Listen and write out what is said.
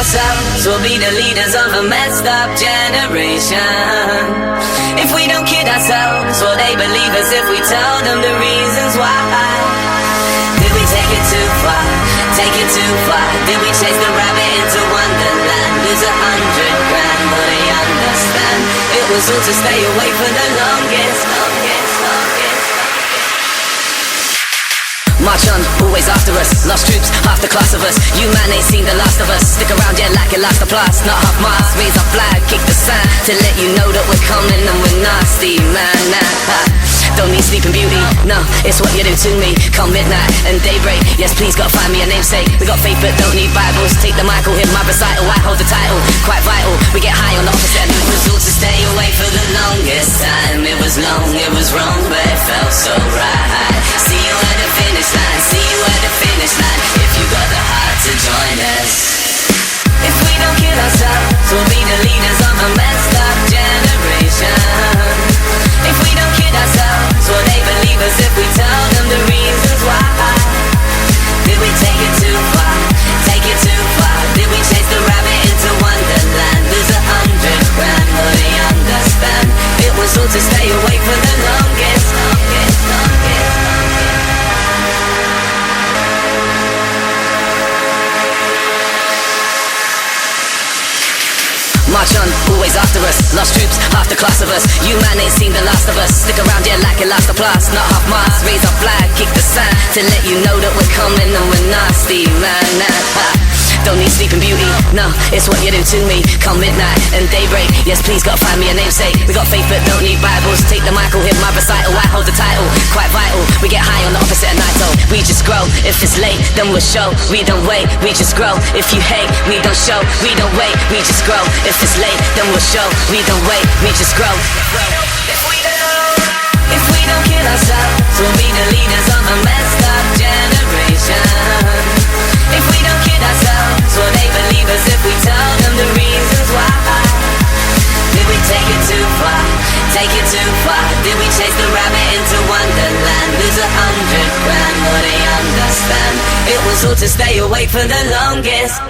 ourselves, we'll be the leaders of a messed up generation. If we don't kid ourselves, will they believe us if we tell them the reasons why? Did we take it too far? Take it too far? Did we chase the rabbit into Wonderland? Lose 100 grand, will they understand? It was all to stay away for the longest. March on, always after us. Lost troops, half the class of us. You man ain't seen the last of us. Stick around, yeah, like it last the blast. Not half mast, raise our flag, kick the sign to let you know that we're coming and we're nasty, man. Don't need sleeping beauty, no, it's what you do to me. Come midnight and daybreak, yes please, gotta find me a namesake. We got faith but don't need Bibles. Take the mic, hit my recital, I hold the title. Quite vital, we get high on the opposite end. It was all to stay away for the longest time. It was long, it was wrong, but it felt so right. See you at the finish line, see you at the finish line. If you got the heart to join us. If we don't kill ourselves, we'll be the leaders of a messed up generation. If we don't kid ourselves, will they believe us if we tell them the reasons why? Did we take it too far? Take it too far? Did we chase the rabbit into Wonderland? Lose 100 grand, will they understand? It was all to stay away for the longest. March on, always after us. Lost troops, half the class of us. You man ain't seen the last of us. Stick around, yeah, like it last the blast. Not half mast, raise our flag, kick the sign to let you know that we're coming and we're nasty, man. Don't need sleeping beauty, no, it's what you do to me. Come midnight and daybreak, yes please, gotta find me a namesake. We got faith but don't need Bibles. Take the mic, hit my recital, I hold the title. Quite vital, we get high on the opposite of night. We just grow, if it's late then we'll show. We don't wait, we just grow. If you hate, we don't show. We don't wait, we just grow. If it's late then we'll show. We don't wait, we just grow. If we don't kill ourselves, we'll be the leaders of a messed up generation. If we don't kid ourselves, will they believe us if we tell them the reasons why? Did we take it too far? Take it too far? Did we chase the rabbit into Wonderland? Lose 100 grand, will they understand? It was all to stay away for the longest.